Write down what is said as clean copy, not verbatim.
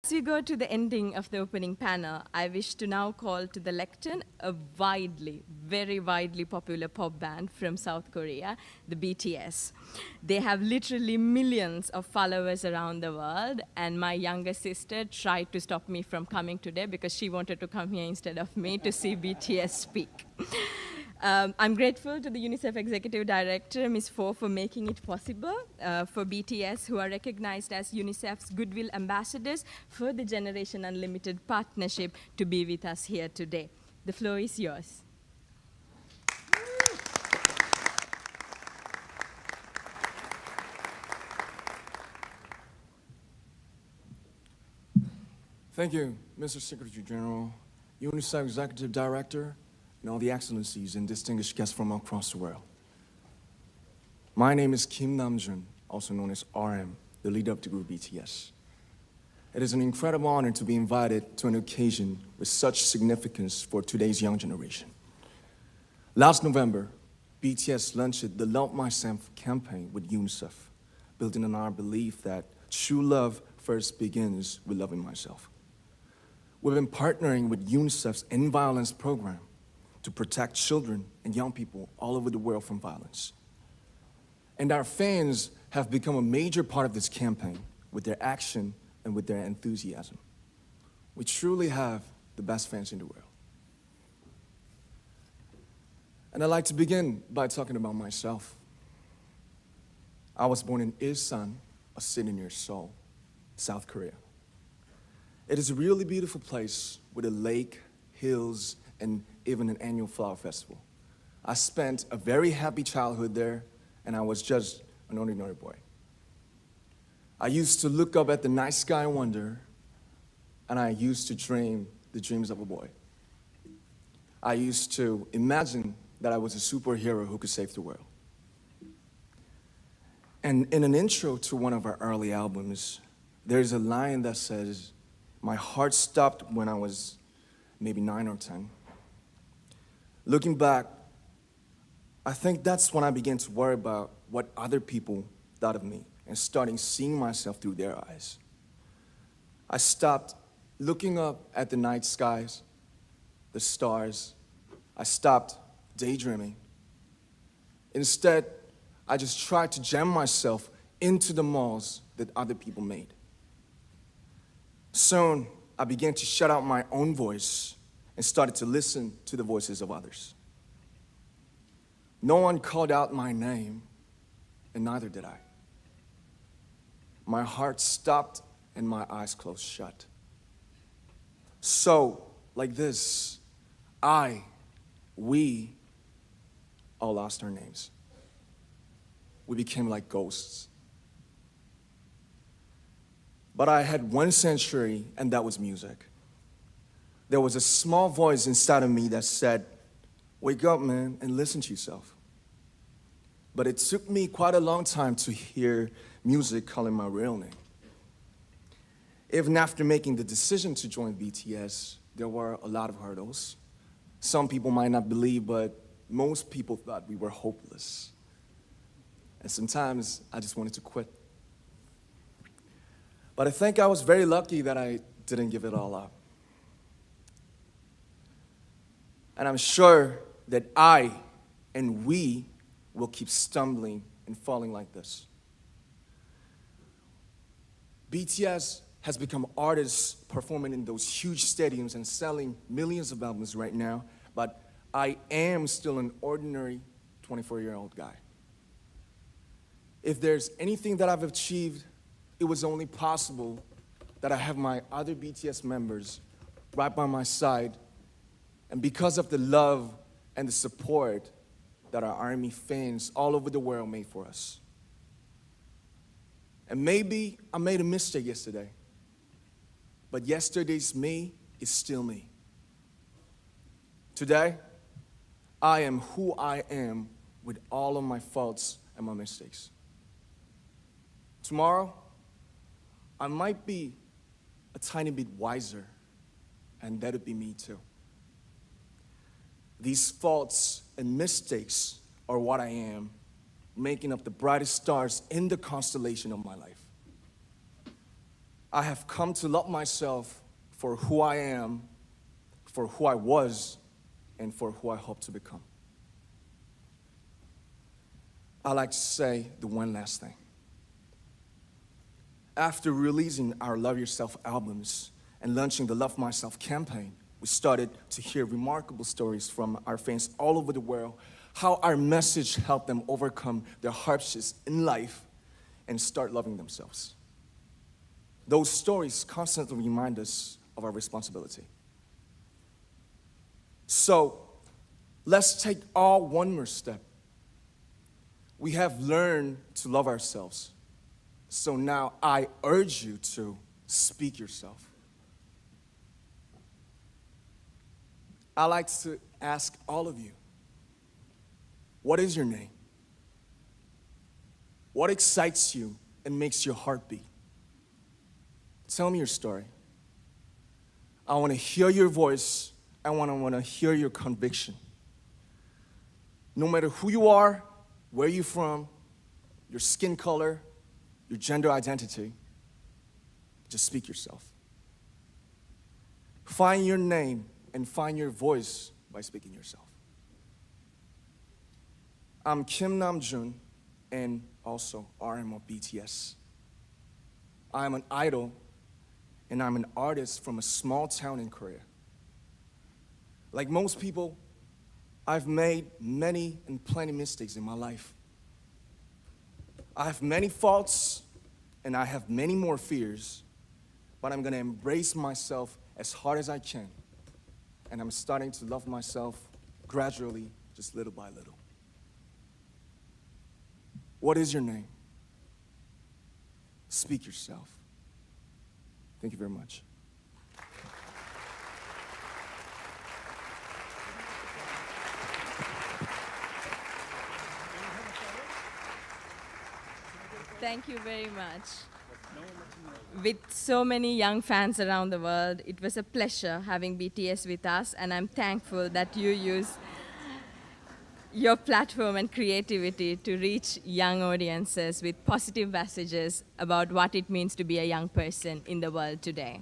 As we go to the ending of the opening panel, I wish to now call to the lectern a very widely popular pop band from South Korea, the BTS. They have literally millions of followers around the world, and my younger sister tried to stop me from coming today because she wanted to come here instead of me to see BTS speak. I'm grateful to the UNICEF Executive Director, Ms. Fo, for making it possible for BTS, who are recognized as UNICEF's Goodwill Ambassadors for the Generation Unlimited partnership, to be with us here today. The floor is yours. Thank you, Mr. Secretary General, UNICEF Executive Director, and all the excellencies and distinguished guests from across the world. My name is Kim Nam준, also known as RM, the leader of the group BTS. It is an incredible honor to be invited to an occasion with such significance for today's young generation. Last November, BTS launched the Love Myself campaign with UNICEF, building on our belief that true love first begins with loving myself. We've been partnering with UNICEF's End Violence program to protect children and young people all over the world from violence. And our fans have become a major part of this campaign with their action and with their enthusiasm. We truly have the best fans in the world. And I'd like to begin by talking about myself. I was born in Ilsan, a city near Seoul, South Korea. It is a really beautiful place with a lake, hills, and even an annual flower festival. I spent a very happy childhood there, and I was just an ordinary boy. I used to look up at the night sky and wonder, and I used to dream the dreams of a boy. I used to imagine that I was a superhero who could save the world. And in an intro to one of our early albums, there's a line that says, "My heart stopped when I was maybe 9 or 10. Looking back, I think that's when I began to worry about what other people thought of me and starting seeing myself through their eyes. I stopped looking up at the night skies, the stars. I stopped daydreaming. Instead, I just tried to jam myself into the malls that other people made. Soon, I began to shut out my own voice and started to listen to the voices of others. No one called out my name, and neither did I. My heart stopped and my eyes closed shut. So, like this, we all lost our names. We became like ghosts. But I had one sanctuary, and that was music. There was a small voice inside of me that said, "Wake up, man, and listen to yourself." But it took me quite a long time to hear music calling my real name. Even after making the decision to join BTS, there were a lot of hurdles. Some people might not believe, but most people thought we were hopeless. And sometimes I just wanted to quit. But I think I was very lucky that I didn't give it all up. And I'm sure that I and we will keep stumbling and falling like this. BTS has become artists performing in those huge stadiums and selling millions of albums right now, but I am still an ordinary 24-year-old guy. If there's anything that I've achieved, it was only possible that I have my other BTS members right by my side, and because of the love and the support that our ARMY fans all over the world made for us. And maybe I made a mistake yesterday, but yesterday's me is still me. Today, I am who I am with all of my faults and my mistakes. Tomorrow, I might be a tiny bit wiser, and that'd be me too. These faults and mistakes are what I am, making up the brightest stars in the constellation of my life. I have come to love myself for who I am, for who I was, and for who I hope to become. I like to say the one last thing. After releasing our Love Yourself albums and launching the Love Myself campaign, we started to hear remarkable stories from our fans all over the world, how our message helped them overcome their hardships in life and start loving themselves. Those stories constantly remind us of our responsibility. So, let's take all one more step. We have learned to love ourselves. So now I urge you to speak yourself. I like to ask all of you, what is your name? What excites you and makes your heart beat? Tell me your story. I want to hear your voice. I want to hear your conviction. No matter who you are, where you're from, your skin color, your gender identity, just speak yourself. Find your name and find your voice by speaking yourself. I'm Kim Namjoon and also RM of BTS. I'm an idol and I'm an artist from a small town in Korea. Like most people, I've made many and plenty mistakes in my life. I have many faults and I have many more fears, but I'm gonna embrace myself as hard as I can. And I'm starting to love myself gradually, just little by little. What is your name? Speak yourself. Thank you very much. Thank you very much. With so many young fans around the world, it was a pleasure having BTS with us, and I'm thankful that you use your platform and creativity to reach young audiences with positive messages about what it means to be a young person in the world today.